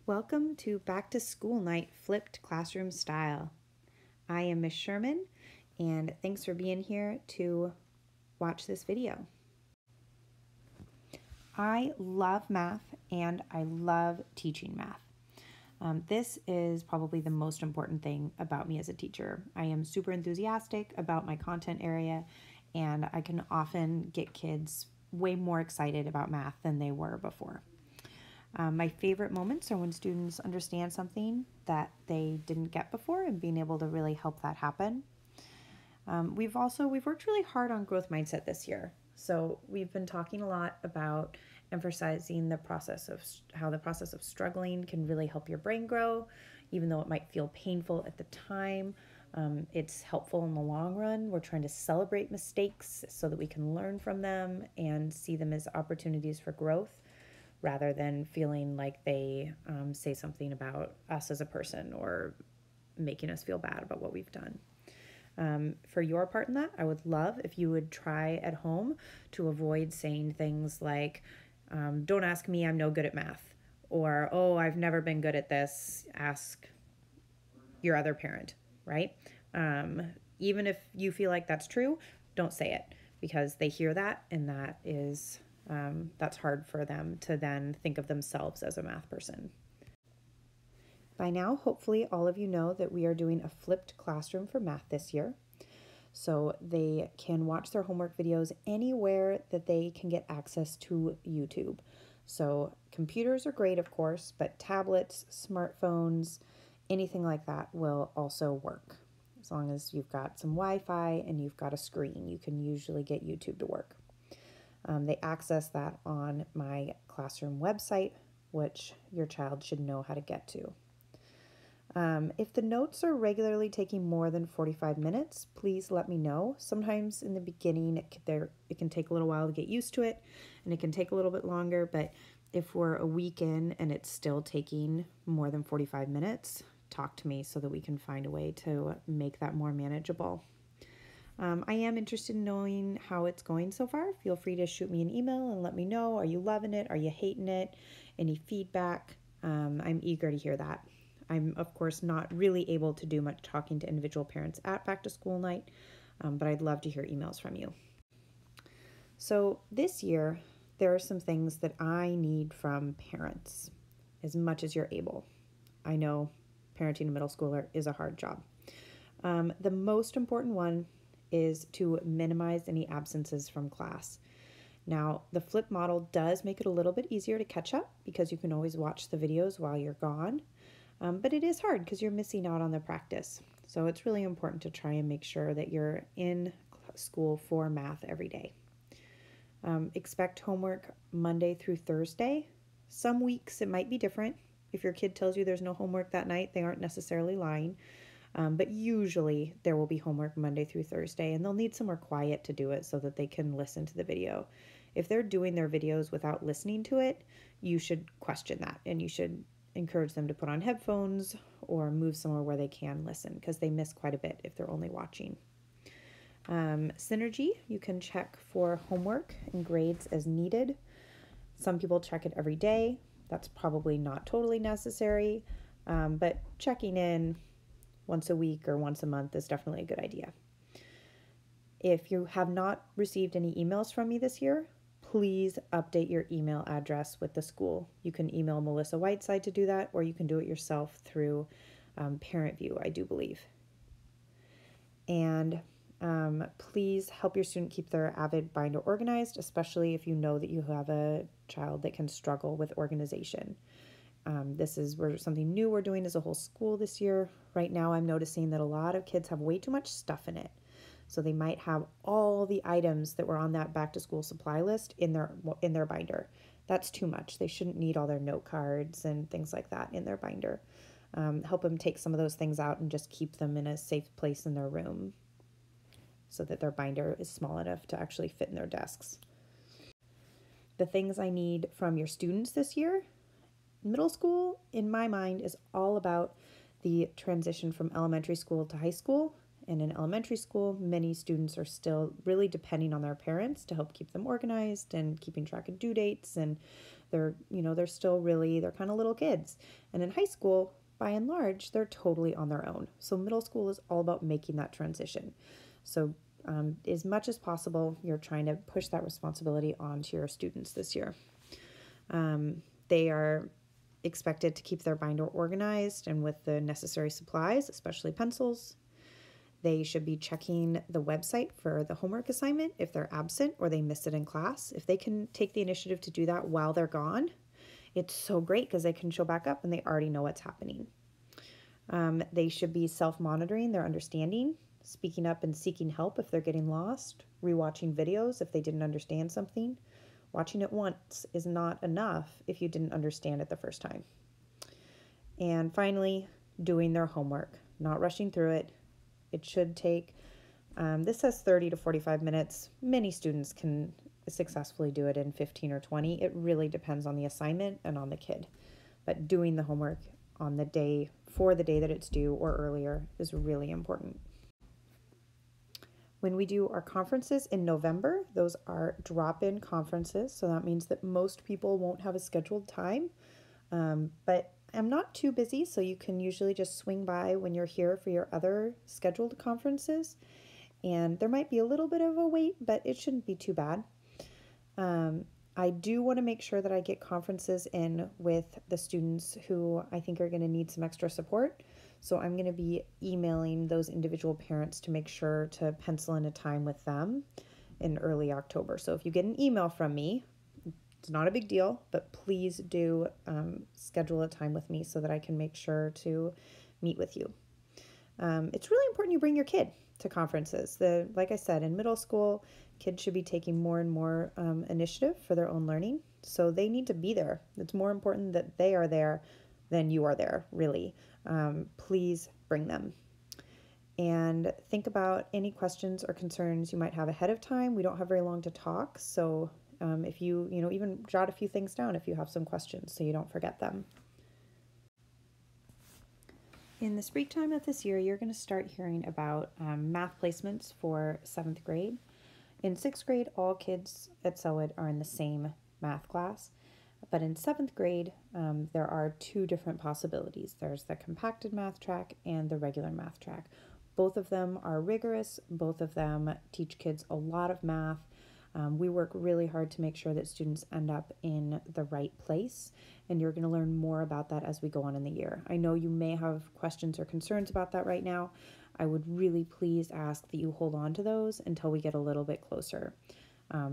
Welcome to Back to School Night Flipped Classroom Style. I am Miss Sherman, and thanks for being here to watch this video. I love math and I love teaching math. This is probably the most important thing about me as a teacher. I am super enthusiastic about my content area, and I can often get kids way more excited about math than they were before. My favorite moments are when students understand something that they didn't get before and being able to really help that happen. We've worked really hard on growth mindset this year. So we've been talking a lot about emphasizing how the process of struggling can really help your brain grow, even though it might feel painful at the time. It's helpful in the long run. We're trying to celebrate mistakes so that we can learn from them and see them as opportunities for growth, rather than feeling like they say something about us as a person or making us feel bad about what we've done. For your part in that, I would love if you would try at home to avoid saying things like, don't ask me, I'm no good at math, or, oh, I've never been good at this, ask your other parent, right? Even if you feel like that's true, don't say it, because they hear that, and that's hard for them to then think of themselves as a math person. By now, hopefully all of you know that we are doing a flipped classroom for math this year. So they can watch their homework videos anywhere that they can get access to YouTube. So computers are great, of course, but tablets, smartphones, anything like that will also work. As long as you've got some Wi-Fi and you've got a screen, you can usually get YouTube to work. They access that on my classroom website, which your child should know how to get to. If the notes are regularly taking more than 45 minutes, please let me know. Sometimes in the beginning, it can take a little while to get used to it, and it can take a little bit longer, but if we're a week in and it's still taking more than 45 minutes, talk to me so that we can find a way to make that more manageable. I am interested in knowing how it's going so far. Feel free to shoot me an email and let me know. Are you loving it? Are you hating it? Any feedback? I'm eager to hear that. I'm, of course, not really able to do much talking to individual parents at Back to School Night, but I'd love to hear emails from you. So this year, there are some things that I need from parents as much as you're able. I know parenting a middle schooler is a hard job. The most important one is to minimize any absences from class. Now, the flip model does make it a little bit easier to catch up because you can always watch the videos while you're gone. But it is hard because you're missing out on the practice. So it's really important to try and make sure that you're in school for math every day. Expect homework Monday through Thursday. Some weeks it might be different. If your kid tells you there's no homework that night, they aren't necessarily lying. But usually there will be homework Monday through Thursday, and they'll need somewhere quiet to do it so that they can listen to the video. If they're doing their videos without listening to it, you should question that, and you should encourage them to put on headphones or move somewhere where they can listen, because they miss quite a bit if they're only watching. Synergy, you can check for homework and grades as needed. Some people check it every day. That's probably not totally necessary, but checking in once a week or once a month is definitely a good idea. If you have not received any emails from me this year, please update your email address with the school. You can email Melissa Whiteside to do that, or you can do it yourself through ParentView, I do believe. And please help your student keep their Avid binder organized, especially if you know that you have a child that can struggle with organization. This is something new we're doing as a whole school this year. Right now, I'm noticing that a lot of kids have way too much stuff in it. So they might have all the items that were on that back to school supply list in their binder. That's too much. They shouldn't need all their note cards and things like that in their binder. Help them take some of those things out and just keep them in a safe place in their room so that their binder is small enough to actually fit in their desks. The things I need from your students this year: middle school, in my mind, is all about the transition from elementary school to high school. And in elementary school, many students are still really depending on their parents to help keep them organized and keeping track of due dates and They're still really, they're kind of little kids. And in high school, by and large, they're totally on their own. So middle school is all about making that transition. So as much as possible, you're trying to push that responsibility onto your students this year. They are expected to keep their binder organized and with the necessary supplies, especially pencils. They should be checking the website for the homework assignment if they're absent or they missed it in class. If they can take the initiative to do that while they're gone, it's so great because they can show back up and they already know what's happening. They should be self-monitoring their understanding, speaking up and seeking help if they're getting lost, rewatching videos if they didn't understand something. Watching it once is not enough if you didn't understand it the first time. And finally, doing their homework, not rushing through it. It should take, this says 30 to 45 minutes. Many students can successfully do it in 15 or 20. It really depends on the assignment and on the kid. But doing the homework on the day, for the day that it's due or earlier, is really important. When we do our conferences in November, those are drop-in conferences. So that means that most people won't have a scheduled time. But I'm not too busy, so you can usually just swing by when you're here for your other scheduled conferences. And there might be a little bit of a wait, but it shouldn't be too bad. I do want to make sure that I get conferences in with the students who I think are going to need some extra support. So I'm going to be emailing those individual parents to make sure to pencil in a time with them in early October. So if you get an email from me, it's not a big deal, but please do schedule a time with me so that I can make sure to meet with you. It's really important you bring your kid to conferences. Like I said, in middle school, kids should be taking more and more initiative for their own learning. So they need to be there. It's more important that they are there than you are there, really. Please bring them. And think about any questions or concerns you might have ahead of time. We don't have very long to talk, so if you even jot a few things down if you have some questions so you don't forget them. In the springtime of this year, you're going to start hearing about math placements for 7th grade. In 6th grade, all kids at Selwood are in the same math class. But in 7th grade, there are two different possibilities. There's the compacted math track and the regular math track. Both of them are rigorous. Both of them teach kids a lot of math. We work really hard to make sure that students end up in the right place, and you're going to learn more about that as we go on in the year. I know you may have questions or concerns about that right now. I would really please ask that you hold on to those until we get a little bit closer,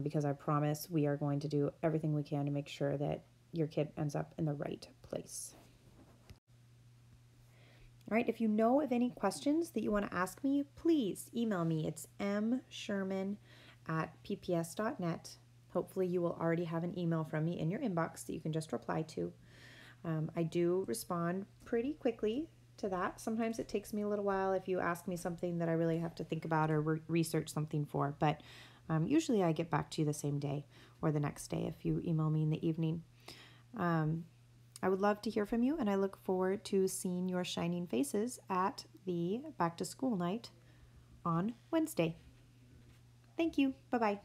because I promise we are going to do everything we can to make sure that your kid ends up in the right place. All right, if you know of any questions that you want to ask me, please email me. It's msherman@pps.net. Hopefully you will already have an email from me in your inbox that you can just reply to. I do respond pretty quickly to that. Sometimes it takes me a little while if you ask me something that I really have to think about or research something for, but usually I get back to you the same day or the next day if you email me in the evening. I would love to hear from you, and I look forward to seeing your shining faces at the back to school night on Wednesday. Thank you. Bye-bye.